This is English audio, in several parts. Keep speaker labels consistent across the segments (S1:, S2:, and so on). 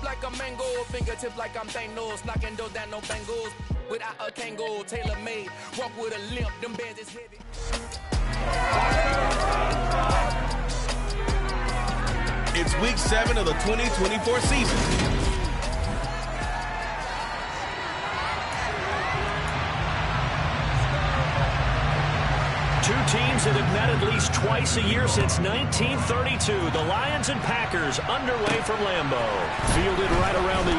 S1: like a mango, fingertips like I'm Thanos, knocking those down, no bangles. Without a Kango, tailor-made, walk with a limp, them bands is heavy.
S2: It's week 7 of the 2024 season.
S3: Two teams that have met at least twice a year since 1932. The Lions and Packers underway from Lambeau. Fielded right around the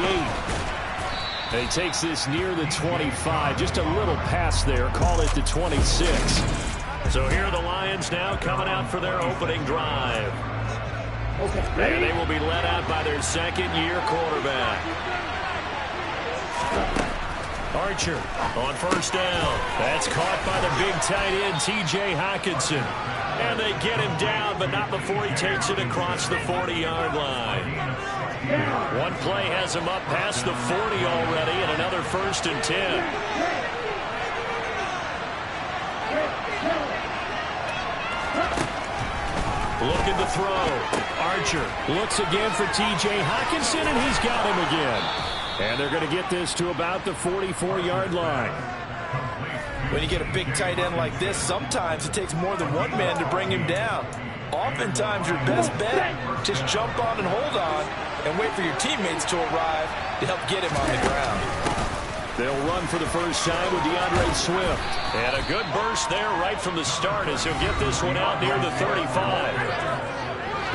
S3: 8. And he takes this near the 25. Just a little pass there. Call it the 26. So here are the Lions now coming out for their opening drive. And they will be led out by their second-year quarterback. Archer on first down. That's caught by the big tight end, T.J. Hockenson. And they get him down, but not before he takes it across the 40-yard line. One play has him up past the 40 already, and another 1st and 10. Looking to throw. Archer looks again for T.J. Hockenson, and he's got him again. And they're going to get this to about the 44-yard line.
S4: When you get a big tight end like this, sometimes it takes more than one man to bring him down. Oftentimes, your best bet, just jump on and hold on and wait for your teammates to arrive to help get him on the ground.
S3: They'll run for the first time with DeAndre Swift. And a good burst there right from the start as he'll get this one out near the 35.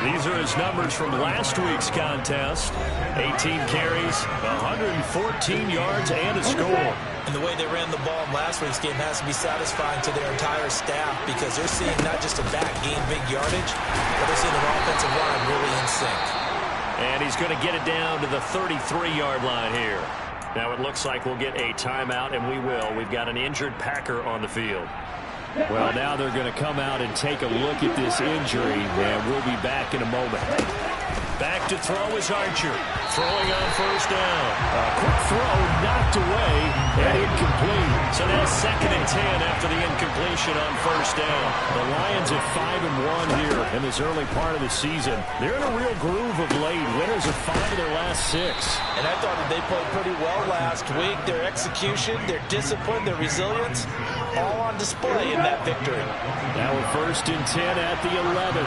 S3: These are his numbers from last week's contest. 18 carries, 114 yards, and a score.
S4: And the way they ran the ball in last week's game has to be satisfying to their entire staff because they're seeing not just a back gain big yardage, but they're seeing an offensive line really in sync.
S3: And he's going to get it down to the 33-yard line here. Now it looks like we'll get a timeout, and we will. We've got an injured Packer on the field. Well, now they're going to come out and take a look at this injury, and we'll be back in a moment. Back to throw is Archer. Throwing on first down. A quick throw knocked away and incomplete. So now 2nd and 10 after the incompletion on first down. The Lions at 5-1 here in this early part of the season. They're in a real groove of late. Winners of 5 of their last 6.
S4: And I thought that they played pretty well last week. Their execution, their discipline, their resilience, all on display in that victory.
S3: Now a 1st and 10 at the 11.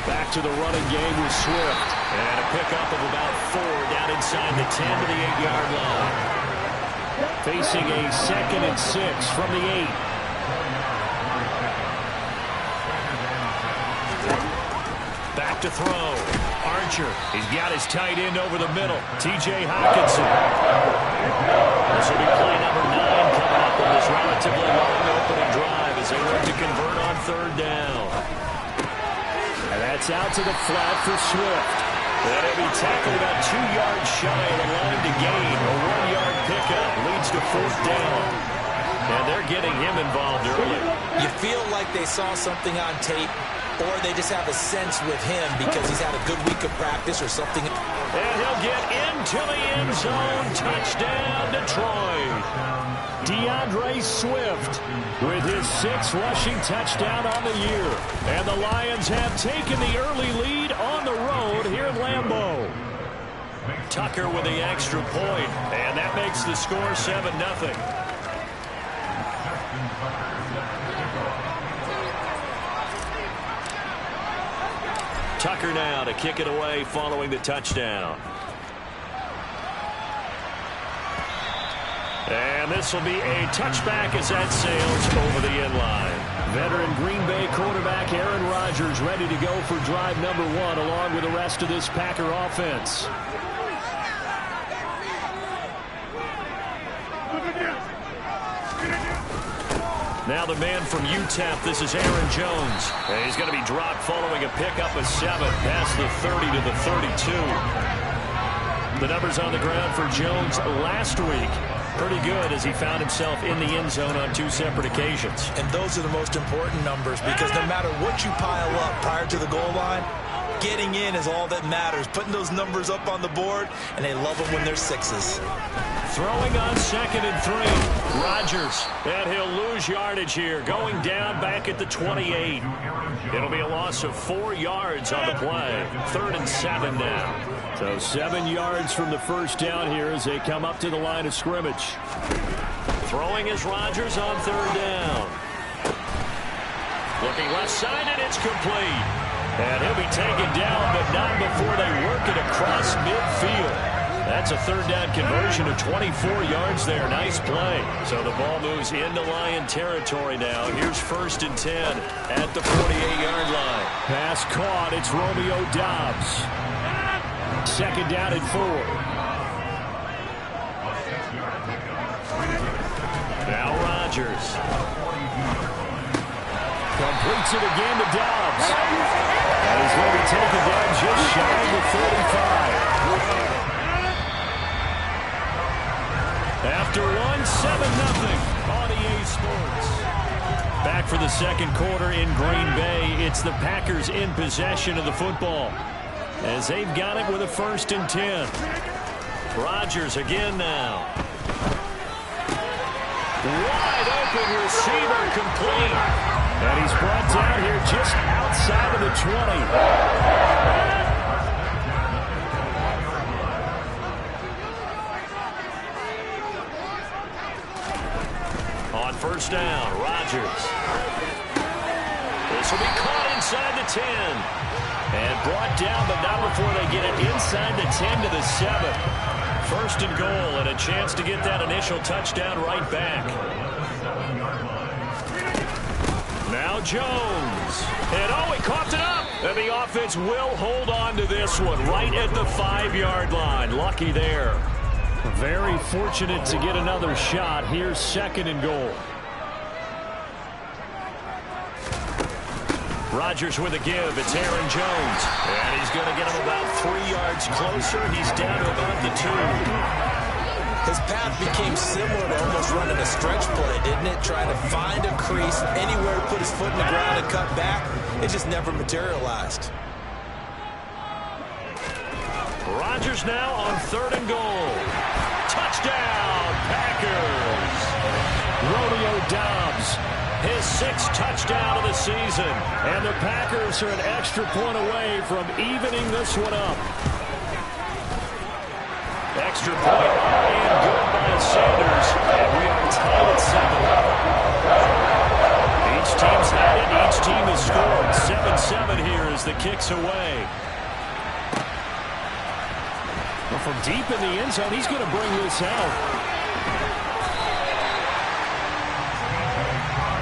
S3: Back to the running game with Swift. And a pickup of about 4 down inside the 10 to the 8-yard line. Facing a 2nd and 6 from the 8. Back to throw. Archer. He's got his tight end over the middle. T.J. Hockenson. This will be play number 9 coming up on this relatively long opening drive as they work to convert on 3rd down. And that's out to the flat for Swift. And he'll be tackled about 2 yards shy of the line to gain. A 1-yard pickup leads to 4th down. And they're getting him involved early.
S4: You feel like they saw something on tape, or they just have a sense with him because he's had a good week of practice or something.
S3: And he'll get into the end zone. Touchdown, Detroit. DeAndre Swift with his 6th rushing touchdown on the year. And the Lions have taken the early lead on the road here in Lambeau. Tucker with the extra point, and that makes the score 7-0. Tucker now to kick it away following the touchdown. And this will be a touchback as that sails over the end line. Veteran Green Bay quarterback Aaron Rodgers ready to go for drive number 1 along with the rest of this Packer offense. Now the man from UTEP, this is Aaron Jones. And he's going to be dropped following a pickup of 7 past the 30 to the 32. The numbers on the ground for Jones last week. Pretty good as he found himself in the end zone on 2 separate occasions.
S4: And those are the most important numbers because no matter what you pile up prior to the goal line, getting in is all that matters. Putting those numbers up on the board, and they love them when they're 6s.
S3: Throwing on 2nd and 3. Rodgers. And he'll lose yardage here. Going down back at the 28. It'll be a loss of 4 yards on the play. 3rd and 7 now. So 7 yards from the first down here as they come up to the line of scrimmage. Throwing is Rodgers on 3rd down. Looking left side, and it's complete. And he'll be taken down, but not before they work it across midfield. That's a 3rd down conversion of 24 yards there. Nice play. So the ball moves into Lion territory now. Here's 1st and 10 at the 48-yard line. Pass caught. It's Romeo Doubs. 2nd down and 4. Now Rodgers. Completes it again to Doubs. And he's going to be taken down just shy of the 35. After 7-0 on EA Sports. Back for the 2nd quarter in Green Bay. It's the Packers in possession of the football as they've got it with a 1st and 10. Rodgers again now. Wide open receiver complete. And he's brought down here just outside of the 20. On 1st down, Rodgers. This will be caught inside the 10. And brought down, but not before they get it inside the 10 to the 7. 1st and goal, and a chance to get that initial touchdown right back. Now Jones. And oh, he coughed it up. And the offense will hold on to this one right at the 5-yard line. Lucky there. Very fortunate to get another shot. Here's 2nd and goal. Rodgers with a give. It's Aaron Jones. And he's going to get him about 3 yards closer. He's down to about the 2.
S4: His path became similar to almost running a stretch play, didn't it? Trying to find a crease, anywhere to put his foot in the ground and cut back. It just never materialized.
S3: Rodgers now on 3rd and goal. Touchdown, Packers. Romeo Doubs, his 6th touchdown of the season. And the Packers are an extra point away from evening this one up. Extra point and good by Sanders. And we are tied at 7. Each team's had it. Each team has scored. 7-7 here as the kick's away. Well, from deep in the end zone, he's going to bring this out.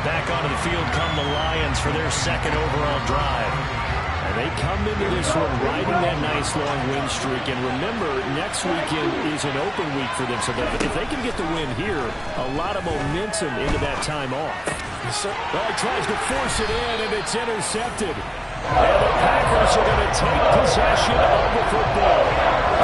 S3: Back onto the field come the Lions for their 2nd overall drive. And they come into this one riding that nice long win streak. And remember, next weekend is an open week for them. So if they can get the win here, a lot of momentum into that time off. Well, he tries to force it in, and it's intercepted. And the Packers are going to take possession of the football.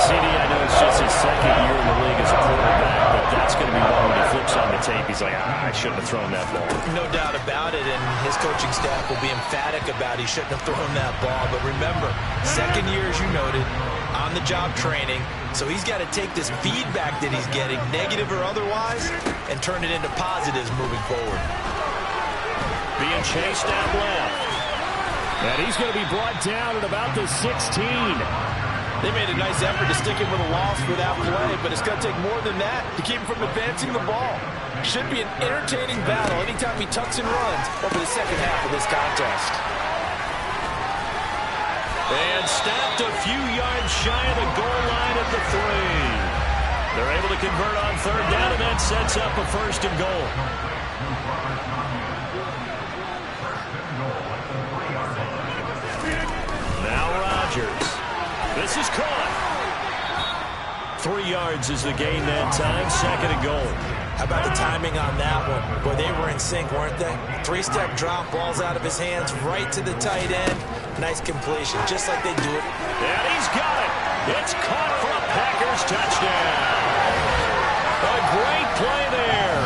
S3: CD, I know it's just his 2nd year in the league as a quarterback, but that's going to be one when he flips on the tape. He's like, I shouldn't have thrown that ball.
S4: No doubt about it, and his coaching staff will be emphatic about he shouldn't have thrown that ball. But remember, 2nd year, as you noted, on-the-job training. So he's got to take this feedback that he's getting, negative or otherwise, and turn it into positives moving forward.
S3: Being chased out left. And he's going to be brought down at about the 16.
S4: They made a nice effort to stick him with a loss for that play, but it's going to take more than that to keep him from advancing the ball. Should be an entertaining battle anytime he tucks and runs over the 2nd half of this contest.
S3: And stopped a few yards shy of the goal line at the 3. They're able to convert on 3rd down, and that sets up a 1st and goal. Now Rodgers. This is caught. 3 yards is the gain that time. 2nd and goal.
S4: How about the timing on that one? Boy, they were in sync, weren't they? 3-step drop, balls out of his hands, right to the tight end. Nice completion, just like they do it.
S3: And he's got it. It's caught for a Packers touchdown. A great play there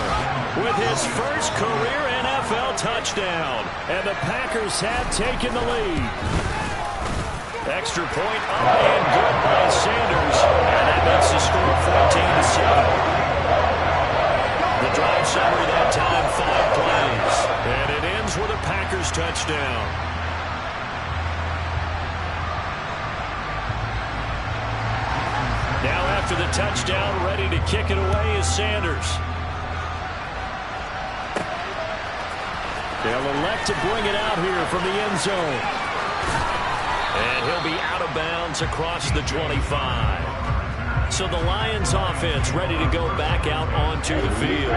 S3: with his first career NFL touchdown. And the Packers have taken the lead. Extra point up and good by Sanders. And that makes the score 14-7. The drive summary that time, 5 plays. And it ends with a Packers touchdown. Now after the touchdown, ready to kick it away is Sanders. They'll elect to bring it out here from the end zone. And he'll be out of bounds across the 25. So the Lions offense ready to go back out onto the field.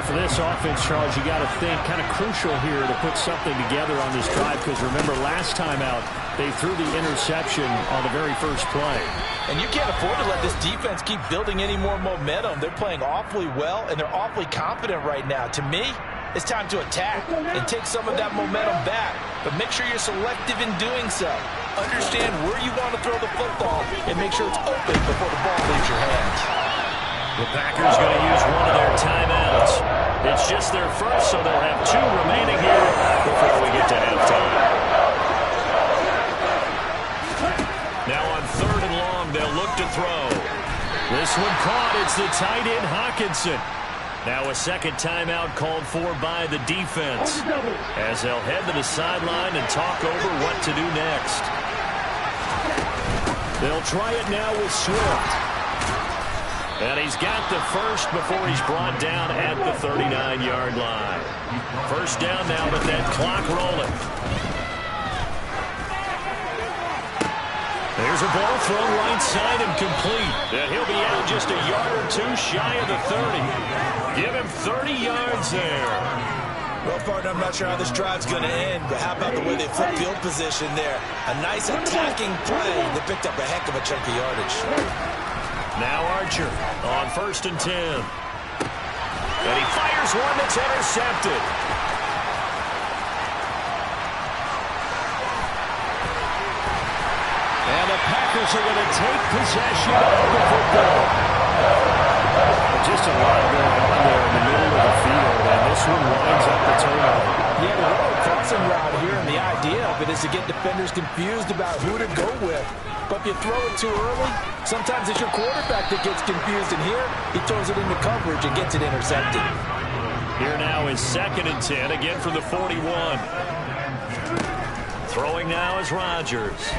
S5: For this offense, Charles, you got to think kind of crucial here to put something together on this drive, because remember last time out they threw the interception on the very first play.
S4: And you can't afford to let this defense keep building any more momentum. They're playing awfully well, and they're awfully confident right now. To me, it's time to attack and take some of that momentum back, but make sure you're selective in doing so. Understand where you want to throw the football and make sure it's open before the ball leaves your hands.
S3: The Packers going to use one of their timeouts. It's just their first, so they'll have 2 remaining here before we get to halftime. Now on 3rd and long, they'll look to throw. This one caught. It's the tight end Hockenson. Now a second timeout called for by the defense as they'll head to the sideline and talk over what to do next. They'll try it now with Swift. And he's got the first before he's brought down at the 39-yard line. First down now, but that clock rolling. There's a ball thrown right side and complete. And he'll be out just a yard or 2 shy of the 30. Give him 30 yards there.
S4: Well, partner, I'm not sure how this drive's going to end, but how about the way they flip field position there? A nice attacking play. They picked up a heck of a chunk of yardage.
S3: Now Archer on 1st and 10. And he fires one that's intercepted. And the Packers are going to take possession of the football.
S5: Just a lot going on there in the middle of the field, and this one winds up the turnover.
S4: Yeah, the little crossing route here, and the idea of it is to get defenders confused about who to go with. But if you throw it too early, sometimes it's your quarterback that gets confused, and here he throws it into coverage and gets it intercepted.
S3: Here now is 2nd and 10, again from the 41. Throwing now is Rodgers.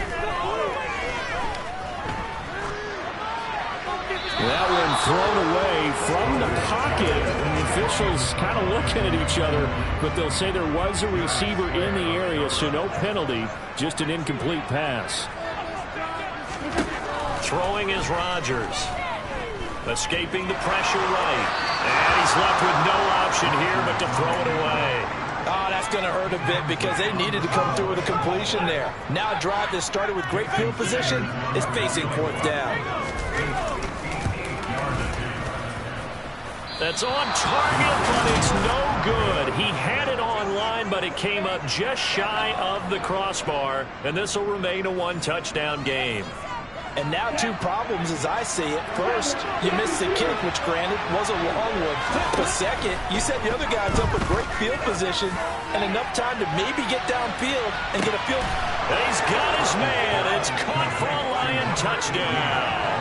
S5: That one thrown away from the pocket. And the officials kind of looking at each other, but they'll say there was a receiver in the area, so no penalty, just an incomplete pass.
S3: Throwing is Rodgers. Escaping the pressure right. And he's left with no option here but to throw it away.
S4: Oh, that's going to hurt a bit because they needed to come through with a completion there. Now a drive that started with great field position is facing 4th down.
S3: That's on target, but it's no good. He had it on line, but it came up just shy of the crossbar, and this will remain a 1-touchdown game.
S4: And now 2 problems as I see it. First, you missed the kick, which granted was a long one. But second, you set the other guys up with great field position and enough time to maybe get downfield and get a field.
S3: And he's got his man. It's caught for a Lion touchdown.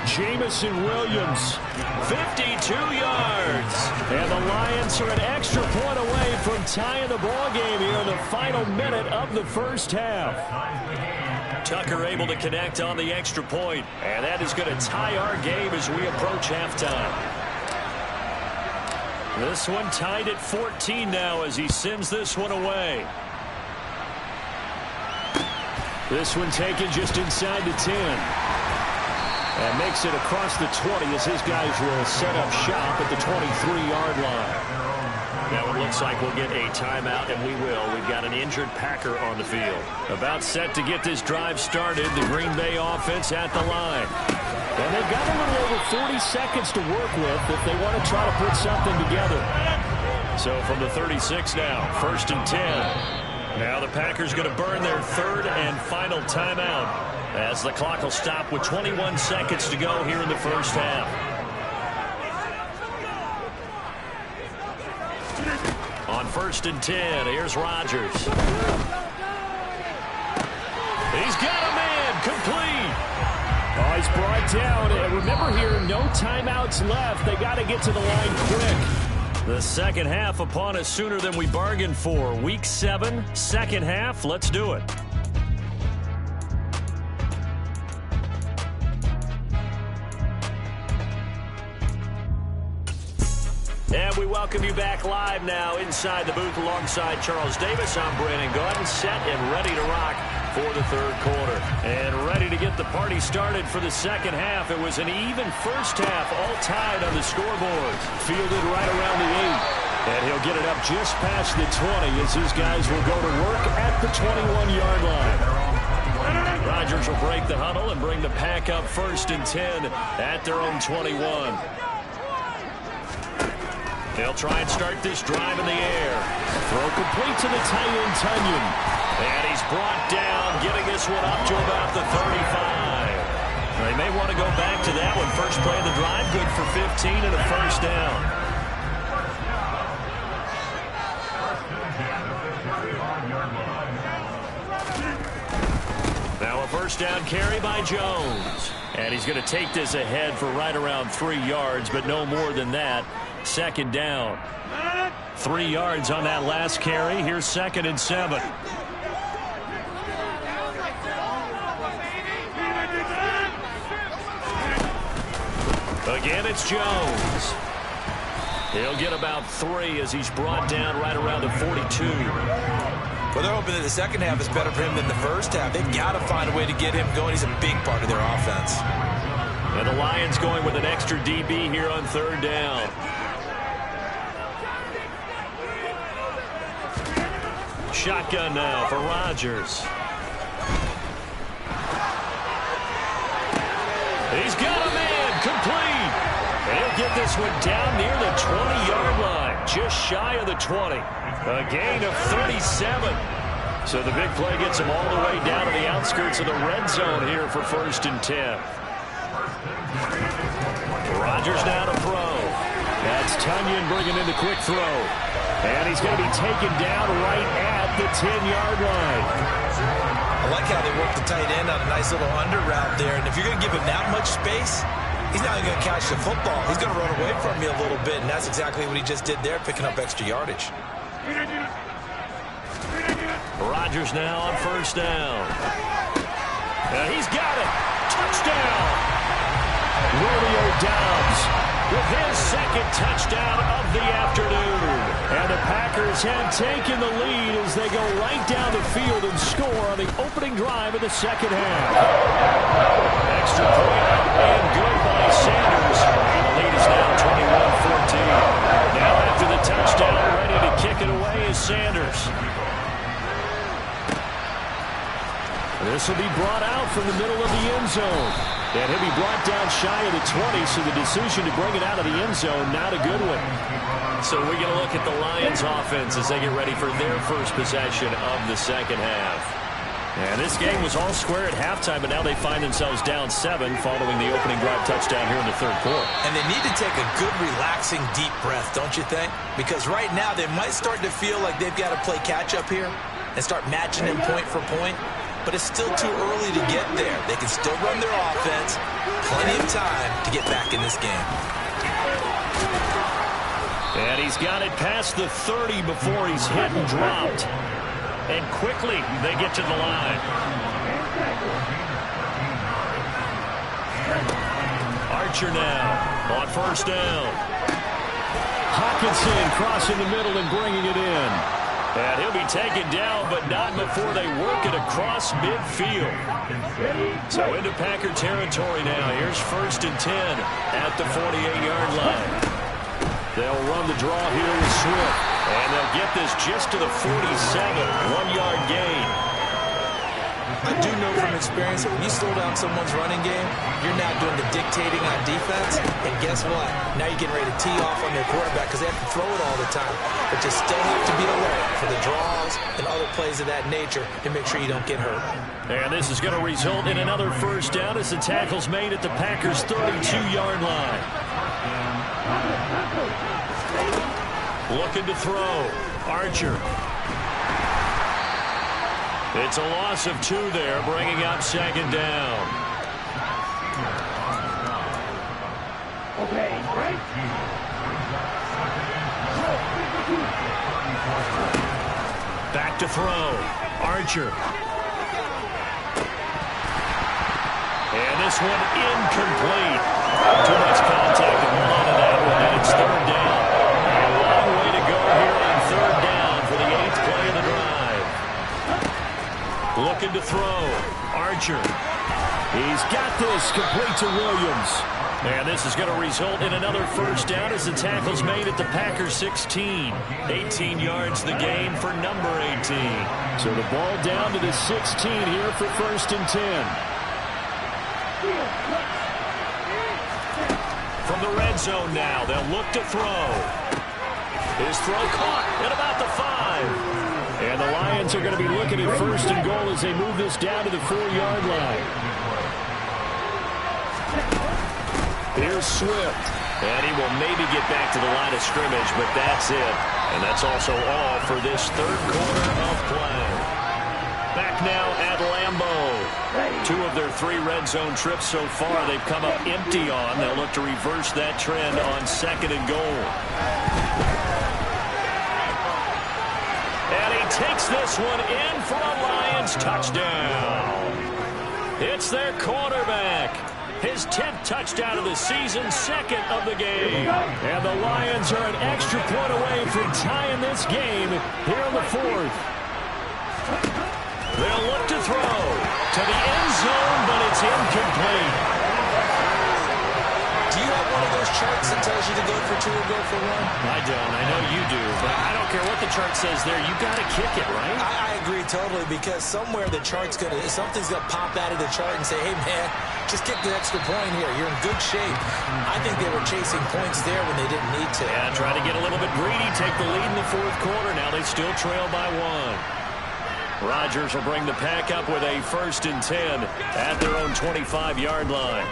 S5: Jameson Williams,
S3: 52 yards.
S5: And the Lions are an extra point away from tying the ball game here in the final minute of the first half.
S3: Tucker able to connect on the extra point, and that is going to tie our game as we approach halftime. This one tied at 14 now as he sends this one away.
S5: This one taken just inside the 10. And makes it across the 20 as his guys will set up shop at the 23-yard line.
S3: Now it looks like we'll get a timeout, and we will. We've got an injured Packer on the field. About set to get this drive started, the Green Bay offense at the line.
S5: And they've got a little over 40 seconds to work with if they want to try to put something together.
S3: So from the 36 now, 1st and 10. Now the Packers going to burn their 3rd and final timeout as the clock will stop with 21 seconds to go here in the first half. On 1st and 10, here's Rodgers. He's got a man, complete.
S5: Oh, he's brought down. And remember here, no timeouts left. They got to get to the line quick.
S3: The second half upon us sooner than we bargained for. Week 7, second half. Let's do it. And we welcome you back live now inside the booth alongside Charles Davis. I'm Brandon Gaudin, set and ready to rock for the third quarter. And ready to get the party started for the second half. It was an even first half, all tied on the scoreboard. Fielded right around the 8. And he'll get it up just past the 20 as his guys will go to work at the 21-yard line. Rodgers will break the huddle and bring the pack up 1st and 10 at their own 21. They'll try and start this drive in the air.
S5: Throw complete to the tight end, Tunyon.
S3: And he's brought down, getting this one up to about the 35. They may want to go back to that one. First play of the drive, good for 15 and a first down. Now a first down carry by Jones. And he's going to take this ahead for right around 3 yards, but no more than that. Second down. 3 yards on that last carry. Here's 2nd and 7. Again, it's Jones. He'll get about 3 as he's brought down right around the 42.
S4: Well, they're hoping that the second half is better for him than the first half. They've got to find a way to get him going. He's a big part of their offense.
S3: And the Lions going with an extra DB here on 3rd down. Shotgun now for Rodgers. He's got a man complete. And he'll get this one down near the 20-yard line, just shy of the 20. A gain of 37. So the big play gets him all the way down to the outskirts of the red zone here for 1st and 10. Rodgers now to throw.
S5: That's Tunyon bringing in the quick throw. And he's going to be taken down right at the 10-yard line.
S4: I like how they work the tight end on a nice little under route there. And if you're going to give him that much space, he's not going to catch the football. He's going to run away from you a little bit, and that's exactly what he just did there, picking up extra yardage.
S3: Rodgers now on 1st down. And he's got it. Touchdown.
S5: Romeo Doubs
S3: with his 2nd touchdown of the afternoon.
S5: And the Packers have taken the lead as they go right down the field and score on the opening drive of the second half.
S3: Extra point and good by Sanders. And the lead is now 21-14. Now after the touchdown, ready to kick it away is Sanders.
S5: This will be brought out from the middle of the end zone. And he'll be brought down shy of the 20, so the decision to bring it out of the end zone, not a good one.
S3: So we're going to look at the Lions offense as they get ready for their first possession of the second half. And this game was all square at halftime, but now they find themselves down 7 following the opening drive touchdown here in the third quarter.
S4: And they need to take a good, relaxing, deep breath, don't you think? Because right now they might start to feel like they've got to play catch-up here and start matching them point for point. But it's still too early to get there. They can still run their offense. Plenty of time to get back in this game.
S3: And he's got it past the 30 before he's hit and dropped. And quickly they get to the line. Archer now on 1st down.
S5: Hockenson crossing the middle and bringing it in.
S3: And he'll be taken down, but not before they work it across midfield. So into Packer territory now. Here's 1st and 10 at the 48-yard line.
S5: They'll run the draw here with Swift.
S3: And they'll get this just to the 47. 1-yard gain.
S4: I do know from experience that when you slow down someone's running game, you're now doing the dictating on defense. And guess what? Now you're getting ready to tee off on their quarterback because they have to throw it all the time. But you still have to be alert for the draws and other plays of that nature to make sure you don't get hurt.
S3: And this is going to result in another first down as the tackle's made at the Packers' 32-yard line. Looking to throw. Archer. It's a loss of 2 there, bringing up 2nd down. Back to throw. Archer. And this one incomplete. Too much contact on the line of that one, and it's third down. A long way to go here on third down for the 8th play of the drive. Looking to throw. Archer.
S5: He's got this complete to Williams.
S3: And this is going to result in another first down as the tackle's made at the Packers 16. 18 yards the gain for number 18.
S5: So the ball down to the 16 here for 1st and 10.
S3: From the red zone now, they'll look to throw. His throw caught at about the 5.
S5: And the Lions are going to be looking at 1st and goal as they move this down to the 4-yard line.
S3: Here's Swift. And he will maybe get back to the line of scrimmage, but that's it. And that's also all for this third quarter of play. Back now at Lambeau. 2 of their 3 red zone trips so far they've come up empty on. They'll look to reverse that trend on 2nd and goal. And he takes this one in for a Lions touchdown. It's their quarterback. His 10th touchdown of the season, 2nd of the game.
S5: And the Lions are an extra point away from tying this game here in the 4th.
S3: They'll look to throw to the end zone, but it's incomplete.
S4: Do you have one of those charts that tells you to go for 2 or go for 1?
S3: I don't. I know you do, but I don't care what the chart says there. You got to kick it, right?
S4: I agree totally, because somewhere the chart's something's gonna pop out of the chart and say, hey man, just kick the extra point here. You're in good shape. I think they were chasing points there when they didn't need to.
S3: Yeah, try to get a little bit greedy, take the lead in the 4th quarter. Now they still trail by 1. Rodgers will bring the pack up with a 1st and 10 at their own 25-yard line.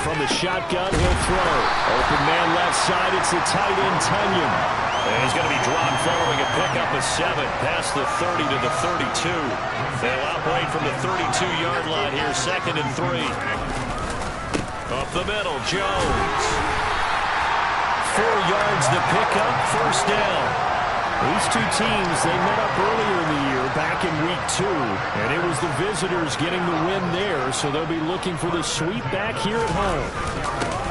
S5: From the shotgun, he'll throw. Open man left side, it's the tight end, Tunyon.
S3: And he's going to be drawn following a pickup of 7 past the 30 to the 32. They'll operate from the 32-yard line here, 2nd and 3. Up the middle, Jones.
S5: 4 yards the pickup, 1st down. These 2 teams, they met up earlier in the year, back in week 2, and it was the visitors getting the win there, so they'll be looking for the sweep back here at home.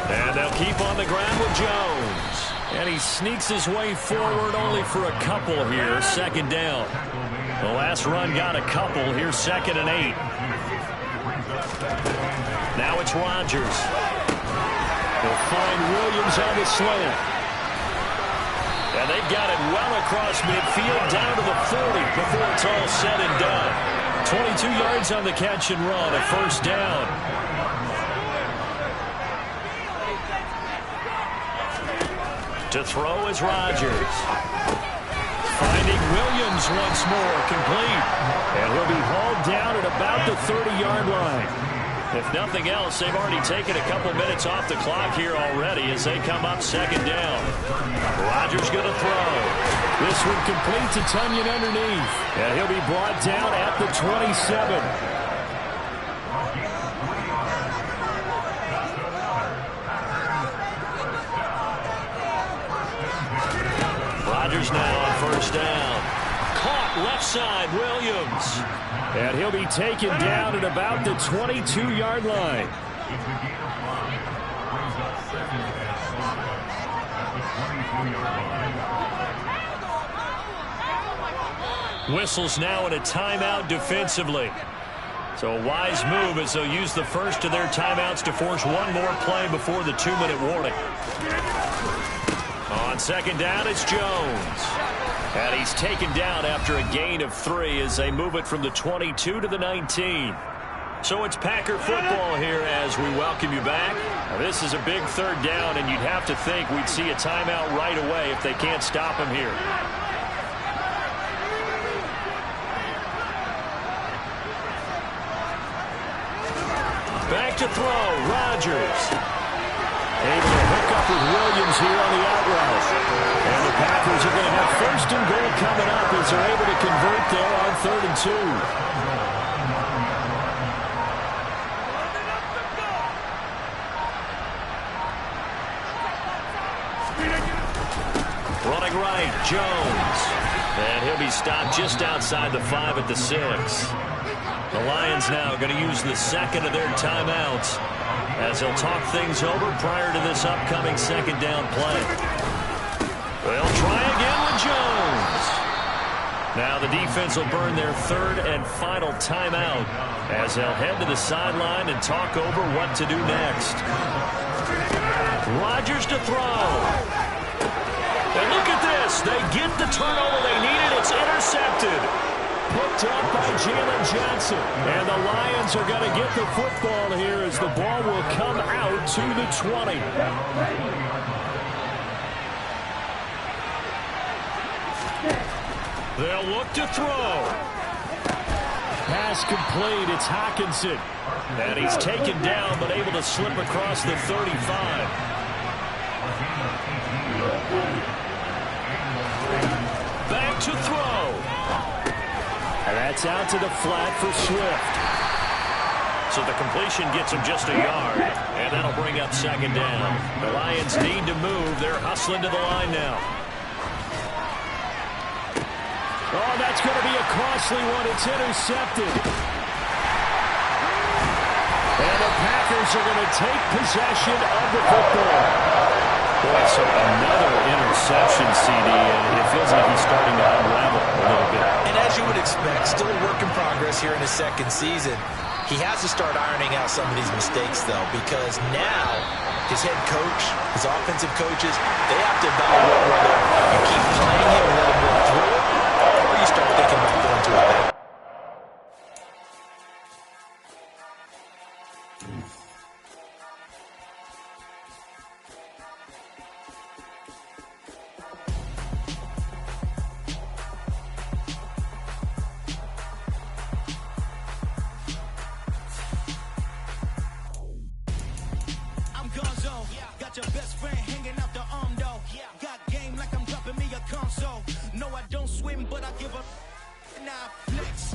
S3: And they'll keep on the ground with Jones. And he sneaks his way forward only for a couple here, 2nd down. The last run got a couple, here's 2nd and 8. Now it's Rodgers.
S5: They'll find Williams on the slant.
S3: And they've got it well across midfield down to the 40 before it's all said and done. 22 yards on the catch and run, a 1st down. To throw is Rodgers. Finding Williams once more, complete.
S5: And he'll be hauled down at about the 30-yard line.
S3: If nothing else, they've already taken a couple minutes off the clock here already as they come up 2nd down. Rodgers going to throw.
S5: This one complete to Tunyon underneath. And he'll be brought down at the 27.
S3: Rodgers now on 1st down. Caught left side, Williams.
S5: And he'll be taken down at about the 22-yard line.
S3: Whistles now in a timeout defensively. So a wise move as they'll use the first of their timeouts to force one more play before the 2-minute warning. On 2nd down, it's Jones. And he's taken down after a gain of 3 as they move it from the 22 to the 19. So it's Packer football here as we welcome you back. Now this is a big 3rd down, and you'd have to think we'd see a timeout right away if they can't stop him here. Back to throw, Rodgers.
S5: Able to hook up with Williams here on the out route. And the Packers are going to have 1st and goal coming up as they're able to convert there on 3rd and 2.
S3: Running right, Jones. And he'll be stopped just outside the 5 at the 6. The Lions now going to use the second of their timeouts as they'll talk things over prior to this upcoming second down play. They'll try again with Jones. Now the defense will burn their third and final timeout as they'll head to the sideline and talk over what to do next. Rodgers to throw. And look at this. They get the turnover they needed. It's intercepted. Picked up by Jalen Johnson. And the Lions are going to get the football here as the ball will come out to the 20. They'll look to throw. Pass complete. It's Hockenson. And he's taken down but able to slip across the 35. Back to throw. And that's out to the flat for Swift. So the completion gets him just a yard. And that'll bring up second down. The Lions need to move. They're hustling to the line now. Oh, that's going to be a costly one. It's intercepted. And the Packers are going to take possession of the football. Boy, so another interception, CD, and it feels like he's starting to unravel a little bit.
S4: And as you would expect, still a work in progress here in his second season. He has to start ironing out some of these mistakes, though, because now his head coach, his offensive coaches, they have to evaluate whether you keep playing him and let him work through it, or you start thinking about going to a back.
S6: Got your best friend hanging out the arm, though. Got game like I'm dropping me a console. No, I don't swim, but I give a... Now flex.